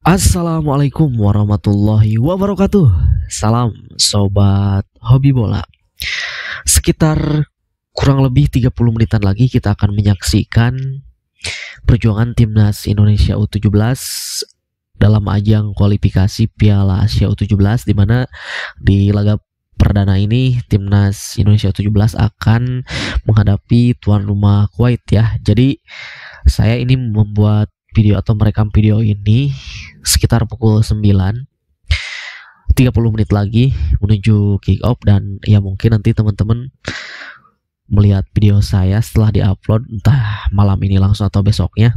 Assalamualaikum warahmatullahi wabarakatuh. Salam sobat hobi bola. Sekitar kurang lebih 30 menitan lagi kita akan menyaksikan perjuangan timnas Indonesia U17 dalam ajang kualifikasi Piala Asia U17, di mana di laga perdana ini timnas Indonesia U17 akan menghadapi tuan rumah Kuwait ya. Jadi saya ini membuat video atau merekam video ini sekitar pukul 9, 30 menit lagi menuju kick off, dan ya mungkin nanti teman-teman melihat video saya setelah diupload entah malam ini langsung atau besoknya.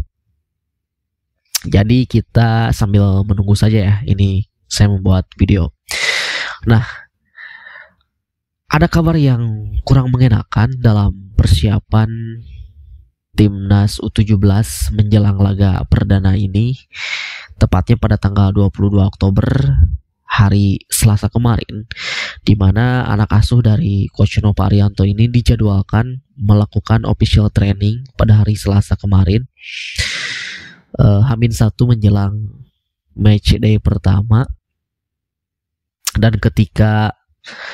Jadi kita sambil menunggu saja ya, ini saya membuat video. Nah, ada kabar yang kurang mengenakan dalam persiapan timnas U17 menjelang laga perdana ini, tepatnya pada tanggal 22 Oktober hari Selasa kemarin, di mana anak asuh dari Coach Nova Arianto ini dijadwalkan melakukan official training pada hari Selasa kemarin, H-1 menjelang match day pertama. Dan ketika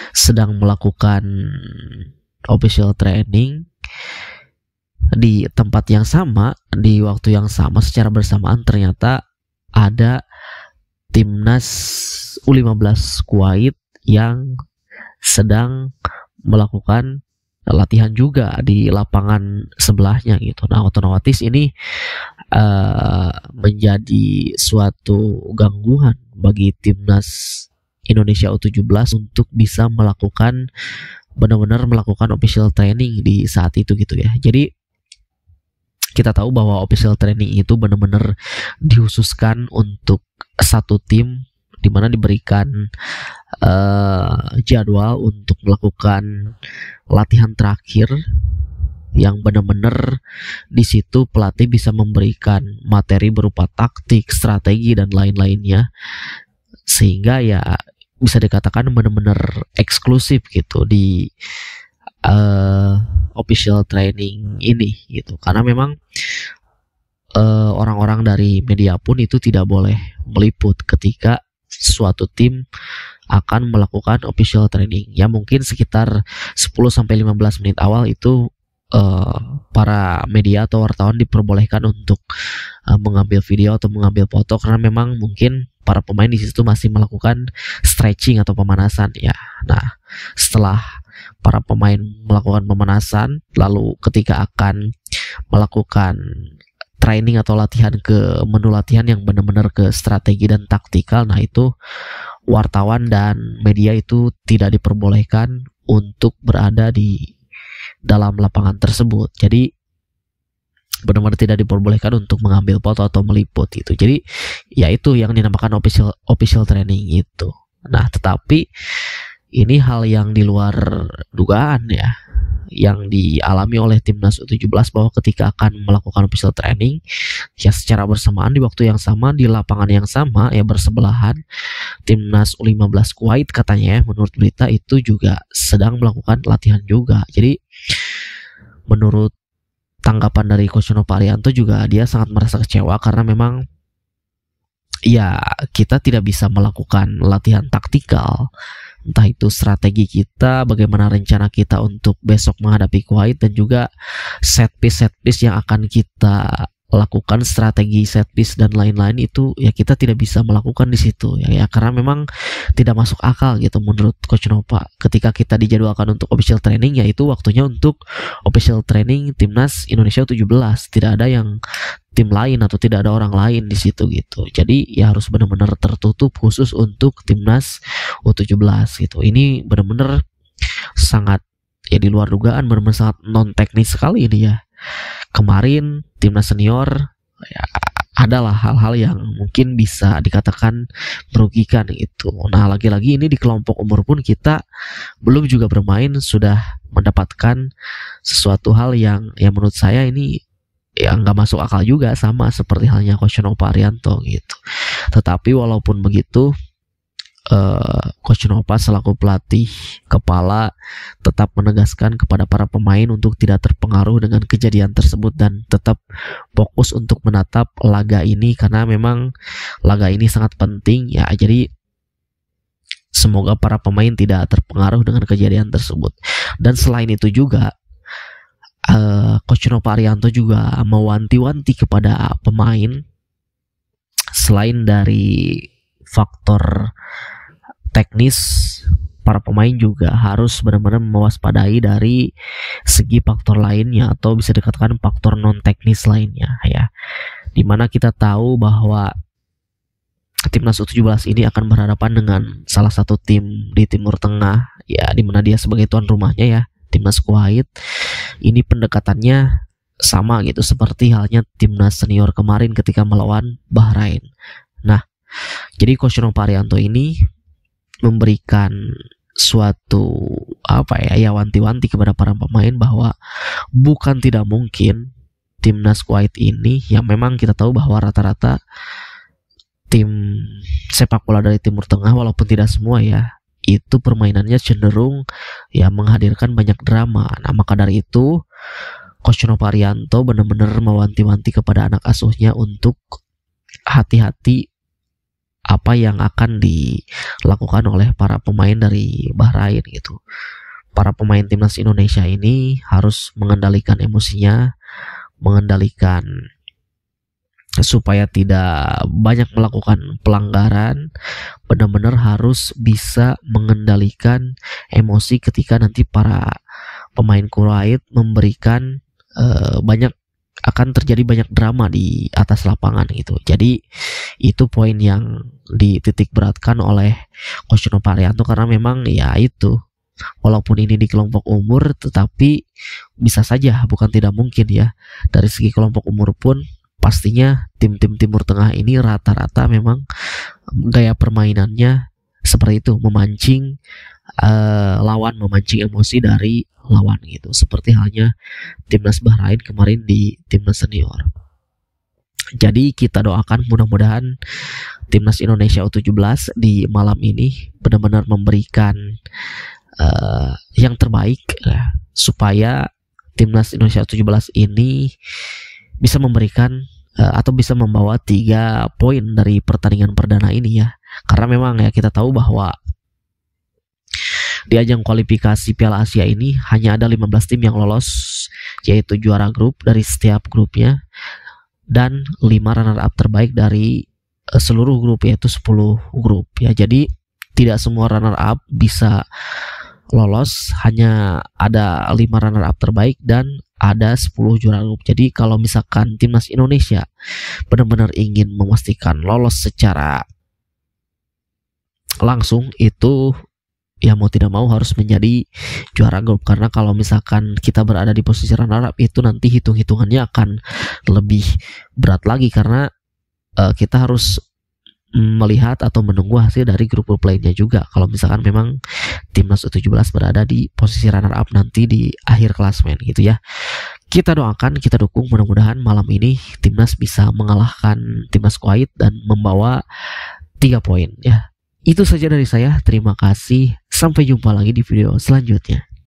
sedang melakukan official training di tempat yang sama, di waktu yang sama, secara bersamaan ternyata ada timnas U15 Kuwait yang sedang melakukan latihan juga di lapangan sebelahnya gitu. Nah, otomatis ini menjadi suatu gangguan bagi timnas Indonesia U17 untuk bisa melakukan benar-benar melakukan official training di saat itu gitu ya. Jadi kita tahu bahwa official training itu benar-benar dikhususkan untuk satu tim, di mana diberikan jadwal untuk melakukan latihan terakhir yang benar-benar di situ pelatih bisa memberikan materi berupa taktik, strategi dan lain-lainnya, sehingga ya bisa dikatakan benar-benar eksklusif gitu di official training ini gitu. Karena memang orang-orang dari media pun itu tidak boleh meliput ketika suatu tim akan melakukan official training. Ya mungkin sekitar 10-15 menit awal itu para media atau wartawan diperbolehkan untuk mengambil video atau mengambil foto, karena memang mungkin para pemain di situ masih melakukan stretching atau pemanasan ya. Nah, setelah para pemain melakukan pemanasan, lalu ketika akan melakukan training atau latihan ke menu latihan yang benar-benar ke strategi dan taktikal, nah itu wartawan dan media itu tidak diperbolehkan untuk berada di dalam lapangan tersebut. Jadi benar-benar tidak diperbolehkan untuk mengambil foto atau meliput itu. Jadi ya itu yang dinamakan official training itu. Nah, tetapi ini hal yang di luar dugaan ya, yang dialami oleh timnas U17, bahwa ketika akan melakukan official training ya secara bersamaan di waktu yang sama di lapangan yang sama ya bersebelahan, timnas U15 Kuwait katanya ya, menurut berita itu juga sedang melakukan latihan juga. Jadi menurut tanggapan dari Coach Nova Arianto juga, dia sangat merasa kecewa karena memang ya kita tidak bisa melakukan latihan taktikal, entah itu strategi kita, bagaimana rencana kita untuk besok menghadapi Kuwait, dan juga set piece yang akan kita lakukan, strategi set piece dan lain-lain itu ya kita tidak bisa melakukan di situ ya, karena memang tidak masuk akal gitu menurut Coach Nova. Ketika kita dijadwalkan untuk official training, yaitu waktunya untuk official training timnas Indonesia U17, tidak ada yang tim lain atau tidak ada orang lain di situ gitu. Jadi ya harus benar-benar tertutup khusus untuk timnas U17 gitu. Ini benar-benar sangat ya di luar dugaan, benar-benar sangat non teknis sekali ini ya. Kemarin timnas senior ya adalah hal-hal yang mungkin bisa dikatakan merugikan gitu. Nah, lagi-lagi ini di kelompok umur pun kita belum juga bermain sudah mendapatkan sesuatu hal yang ya menurut saya ini ya nggak masuk akal juga, sama seperti halnya Coach Nova Arianto gitu. Tetapi walaupun begitu, Coach Nova selaku pelatih kepala tetap menegaskan kepada para pemain untuk tidak terpengaruh dengan kejadian tersebut dan tetap fokus untuk menatap laga ini, karena memang laga ini sangat penting ya. Jadi semoga para pemain tidak terpengaruh dengan kejadian tersebut. Dan selain itu juga Coach Nova Arianto juga mewanti-wanti kepada pemain, selain dari faktor teknis, para pemain juga harus benar-benar mewaspadai dari segi faktor lainnya, atau bisa dikatakan faktor non teknis lainnya ya. Dimana kita tahu bahwa timnas U17 ini akan berhadapan dengan salah satu tim di Timur Tengah ya, dimana dia sebagai tuan rumahnya ya, timnas Kuwait. Ini pendekatannya sama gitu seperti halnya timnas senior kemarin ketika melawan Bahrain. Nah, jadi Coach Nova Arianto ini memberikan suatu wanti-wanti kepada para pemain bahwa bukan tidak mungkin timnas Kuwait ini, yang memang kita tahu bahwa rata-rata tim sepak bola dari Timur Tengah, walaupun tidak semua ya, itu permainannya cenderung ya menghadirkan banyak drama. Nah, maka dari itu Coach Nova Arianto benar-benar mewanti-wanti kepada anak asuhnya untuk hati-hati apa yang akan dilakukan oleh para pemain dari Bahrain gitu. Para pemain timnas Indonesia ini harus mengendalikan emosinya, mengendalikan supaya tidak banyak melakukan pelanggaran, benar-benar harus bisa mengendalikan emosi ketika nanti para pemain Kuwait memberikan akan terjadi banyak drama di atas lapangan gitu. Jadi itu poin yang dititik beratkan oleh Coach Nova Arianto, karena memang ya itu, walaupun ini di kelompok umur, tetapi bisa saja, bukan tidak mungkin ya, dari segi kelompok umur pun pastinya tim-tim Timur Tengah ini rata-rata memang gaya permainannya seperti itu, memancing lawan, memancing emosi dari lawan gitu, seperti halnya timnas Bahrain kemarin di timnas senior. Jadi kita doakan mudah-mudahan timnas Indonesia U17 di malam ini benar-benar memberikan yang terbaik ya, supaya timnas Indonesia U17 ini bisa memberikan atau bisa membawa 3 poin dari pertandingan perdana ini ya. Karena memang ya kita tahu bahwa di ajang kualifikasi Piala Asia ini hanya ada 15 tim yang lolos, yaitu juara grup dari setiap grupnya dan 5 runner up terbaik dari seluruh grup, yaitu 10 grup ya. Jadi tidak semua runner up bisa lolos, hanya ada 5 runner up terbaik dan ada 10 juara grup. Jadi kalau misalkan timnas Indonesia benar-benar ingin memastikan lolos secara langsung, itu ya mau tidak mau harus menjadi juara grup. Karena kalau misalkan kita berada di posisi runner up, itu nanti hitung-hitungannya akan lebih berat lagi, karena kita harus melihat atau menunggu hasil dari grup-grup lainnya juga. Kalau misalkan memang timnas U17 berada di posisi runner up nanti di akhir klasemen gitu ya. Kita doakan, kita dukung, mudah-mudahan malam ini timnas bisa mengalahkan timnas Kuwait dan membawa 3 poin ya. Itu saja dari saya, terima kasih, sampai jumpa lagi di video selanjutnya.